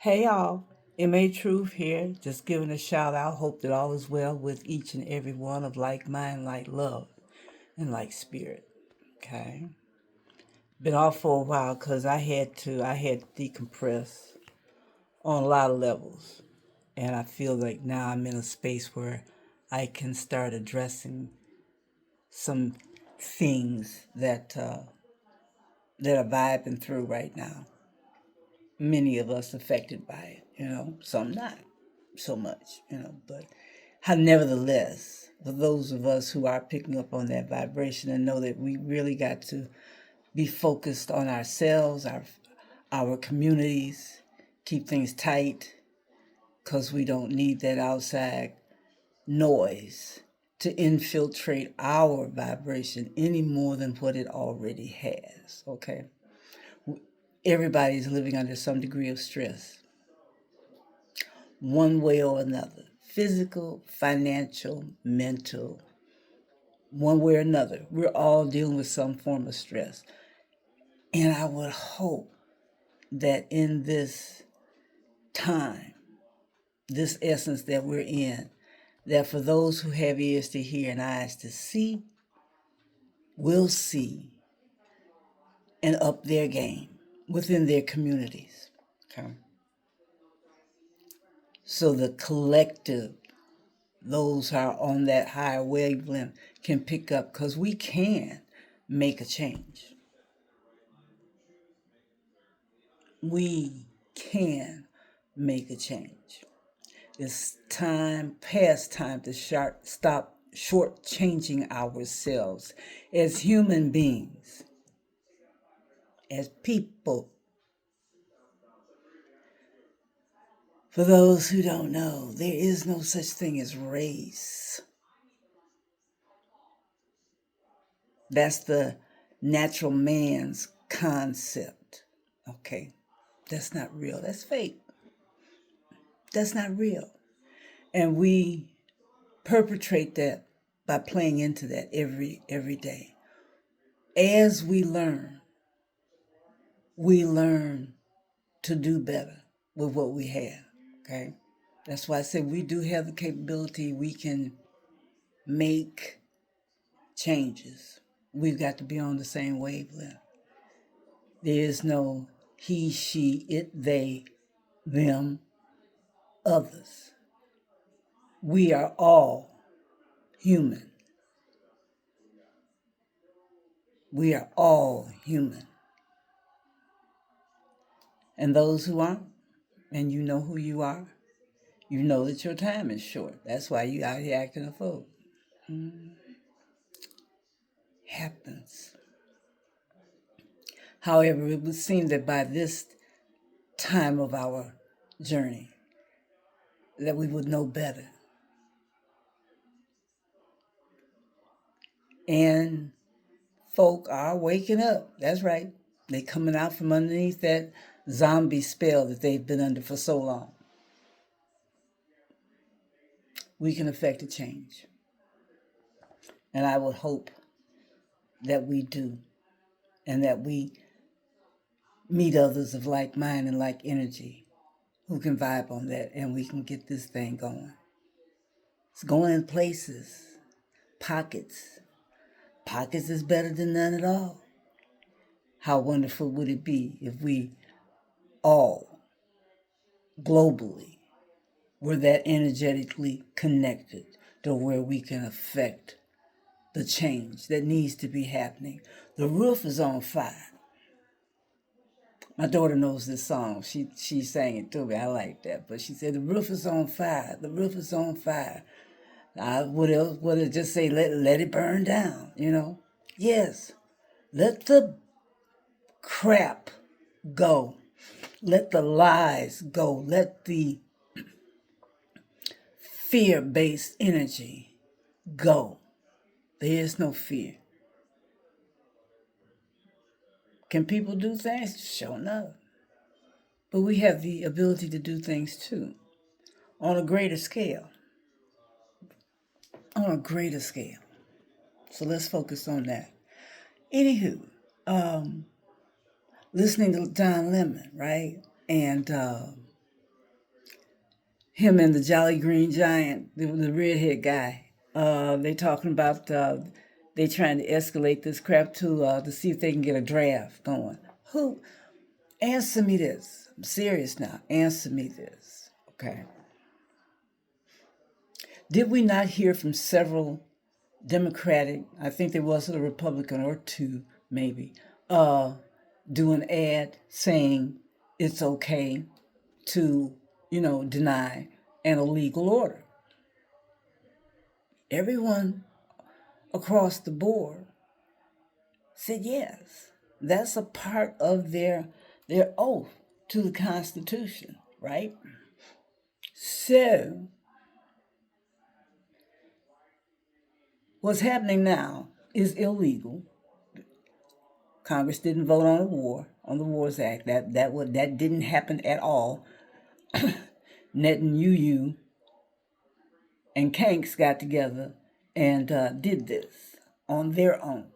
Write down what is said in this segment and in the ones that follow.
Hey y'all, MA Truth here, just giving a shout out. Hope that all is well with each and every one of like mind, like love, and like spirit. Okay. Been off for a while because I had to decompress on a lot of levels. And I feel like now I'm in a space where I can start addressing some things that are vibing through right now. Many of us affected by it, some not so much, but how nevertheless, for those of us who are picking up on that vibration and know that we really got to be focused on ourselves, our communities, keep things tight, because we don't need that outside noise to infiltrate our vibration any more than what it already has. Okay, everybody's living under some degree of stress, one way or another, physical, financial, mental, one way or another. We're all dealing with some form of stress. And I would hope that in this time, this essence that we're in, that for those who have ears to hear and eyes to see, will see and up their game within their communities. Okay. So the collective, those who are on that higher wavelength, can pick up because we can make a change. We can make a change. It's past time to stop shortchanging ourselves as human beings, as people. For those who don't know, there is no such thing as race. That's the natural man's concept. Okay, that's not real. That's fake. That's not real. And we perpetrate that by playing into that every day. As we learn to do better with what we have. Okay? That's why I said we do have the capability, we can make changes. We've got to be on the same wavelength. There is no he, she, it, they, them, others. We are all human. We are all human. And those who aren't, and you know who you are, you know that your time is short. That's why you out here acting a fool. Happens. However, it would seem that by this time of our journey, that we would know better. And folk are waking up. That's right. They coming out from underneath that zombie spell that they've been under for so long. We can affect a change. And I would hope that we do, and that we meet others of like mind and like energy who can vibe on that, and we can get this thing going. It's going in places, pockets. Pockets is better than none at all. How wonderful would it be if we all, globally, were that energetically connected to where we can affect the change that needs to be happening. The roof is on fire. My daughter knows this song. She sang it to me. I like that. But she said, the roof is on fire. The roof is on fire. I would it just say, let it burn down. Yes. Let the crap go. Let the lies go. Let the fear-based energy go. There is no fear. Can people do things? Sure enough. But we have the ability to do things too, on a greater scale. On a greater scale. So let's focus on that. Anywho, listening to Don Lemon, right? And him and the Jolly Green Giant, the redhead guy. They talking about they trying to escalate this crap to see if they can get a draft going. Who? Answer me this. I'm serious now. Answer me this. Okay. Did we not hear from several Democratic, I think there was a Republican or two maybe, do an ad saying it's okay to, deny an illegal order? Everyone across the board said yes. That's a part of their oath to the Constitution, right? So, what's happening now is illegal. Congress didn't vote on the Wars Act. That didn't happen at all. Netanyahu and Kanks got together and did this on their own.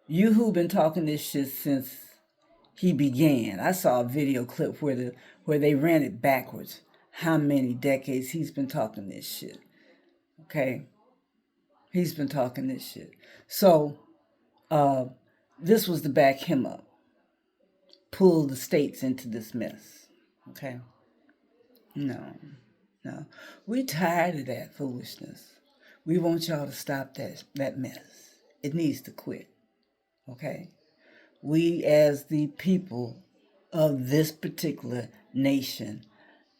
Yoo-hoo been talking this shit since he began. I saw a video clip where they ran it backwards. How many decades he's been talking this shit? Okay, he's been talking this shit. So this was to back him up, pull the states into this mess. Okay, no, we tired of that foolishness. We want y'all to stop that mess. It needs to quit. Okay, we as the people of this particular nation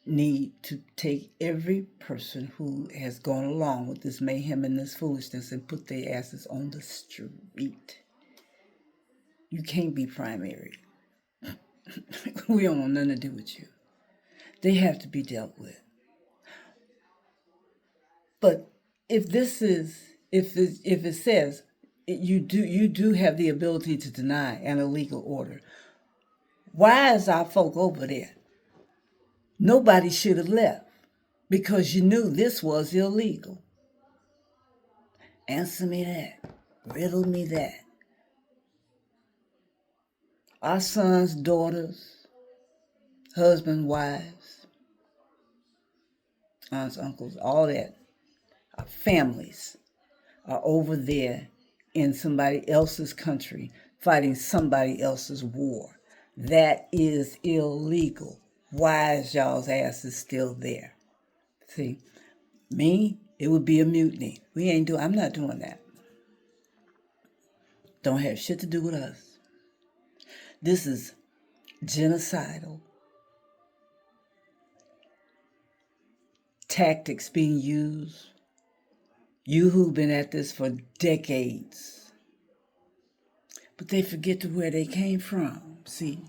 need to take every person who has gone along with this mayhem and this foolishness and put their asses on the street. You can't be primary. We don't want nothing to do with you. They have to be dealt with. But if it says you do have the ability to deny an illegal order, why is our folk over there? Nobody should have left because you knew this was illegal. Answer me that. Riddle me that. Our sons, daughters, husbands, wives, aunts, uncles, all that, our families are over there in somebody else's country fighting somebody else's war. That is illegal. Why is y'all's asses still there? See, me, it would be a mutiny. I'm not doing that. Don't have shit to do with us. This is genocidal tactics being used. You who've been at this for decades. But they forget to where they came from. See,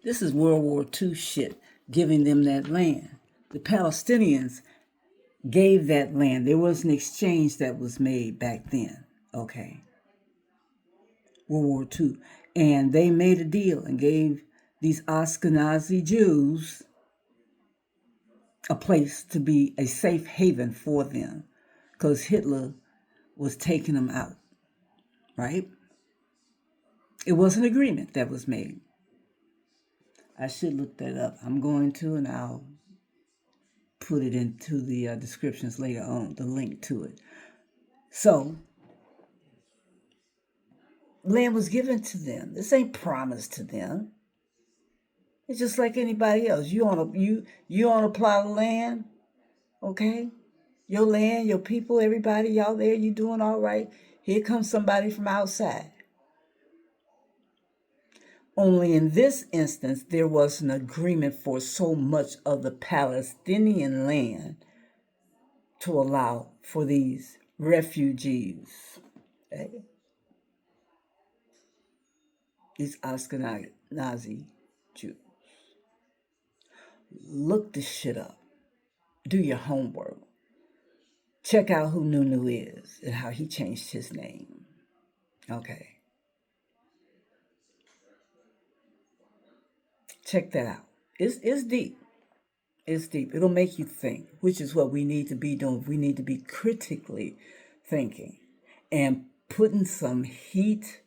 this is World War II shit, giving them that land. The Palestinians gave that land. There was an exchange that was made back then. Okay. World War II. And they made a deal and gave these Ashkenazi Jews a place to be a safe haven for them because Hitler was taking them out, right? It was an agreement that was made. I should look that up. I'm going to, and I'll put it into the descriptions later on, the link to it. So, land was given to them. This ain't promised to them. It's just like anybody else. You on a plot of land, okay? Your land, your people, everybody, y'all there, you doing all right. Here comes somebody from outside. Only in this instance, there was an agreement for so much of the Palestinian land to allow for these refugees. Okay? These Ashkenazi Jews. Look this shit up. Do your homework. Check out who Nunu is and how he changed his name. Okay. Check that out. It's deep. It's deep. It'll make you think, which is what we need to be doing. We need to be critically thinking and putting some heat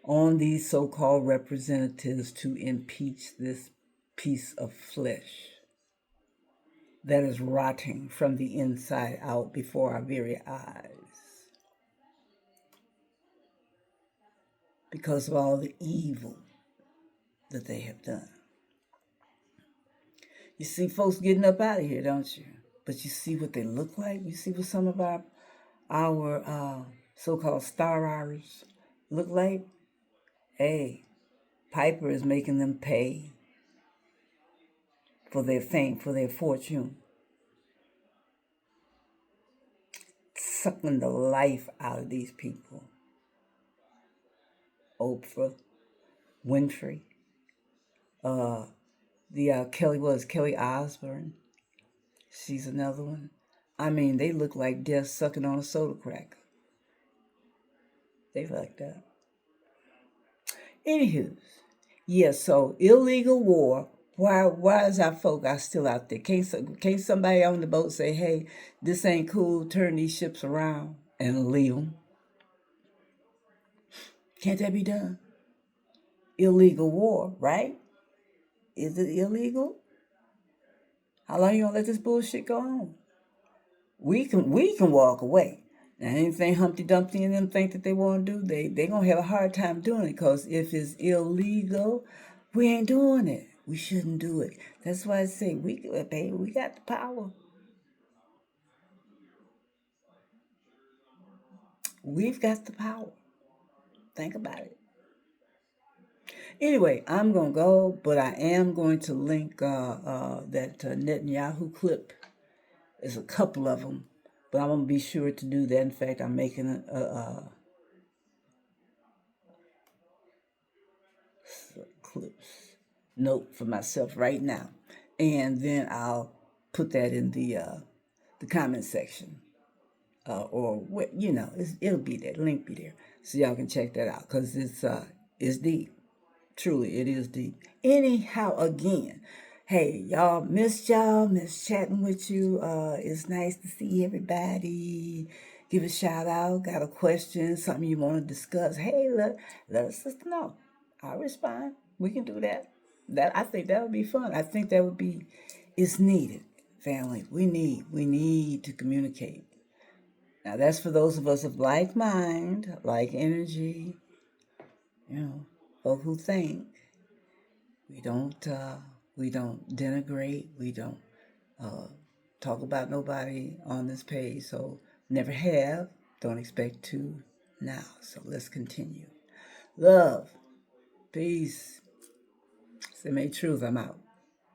on these so-called representatives to impeach this piece of flesh. that is rotting from the inside out before our very eyes because of all the evil that they have done. You see folks getting up out of here, don't you? But you see what they look like. You see what some of our so-called star artists look like. Hey, Piper is making them pay for their fame, for their fortune, sucking the life out of these people. Oprah Winfrey, Kelly Osbourne. She's another one. I mean, they look like death sucking on a soda cracker. They like that. Anywho, yeah. So illegal war. Why is our folk are still out there? Can't somebody on the boat say, "Hey, this ain't cool. Turn these ships around and leave them"? Can't that be done? Illegal war, right? Is it illegal? How long you gonna let this bullshit go on? We can walk away. Now anything Humpty Dumpty and them think that they want to do, they gonna have a hard time doing it, because if it's illegal, we ain't doing it. We shouldn't do it. That's why I say baby, we got the power. We've got the power. Think about it. Anyway, I'm gonna go, but I am going to link that Netanyahu clip. There's a couple of them, but I'm gonna be sure to do that. In fact, I'm making a clips note for myself right now, and then I'll put that in the comment section, or what it'll be there. The link be there, so y'all can check that out, because it's deep. Truly, it is deep. Anyhow, again, hey, y'all, miss chatting with you. It's nice to see everybody. Give a shout out. Got a question, something you want to discuss? Hey, let us know. I'll respond. We can do that. I think that would be fun. I think that would be, it's needed, family. We need to communicate. Now that's for those of us of like mind, like energy, or who think. We don't denigrate. We don't talk about nobody on this page. So never have. Don't expect to now. So let's continue. Love, peace. Semi Truth. I'm out.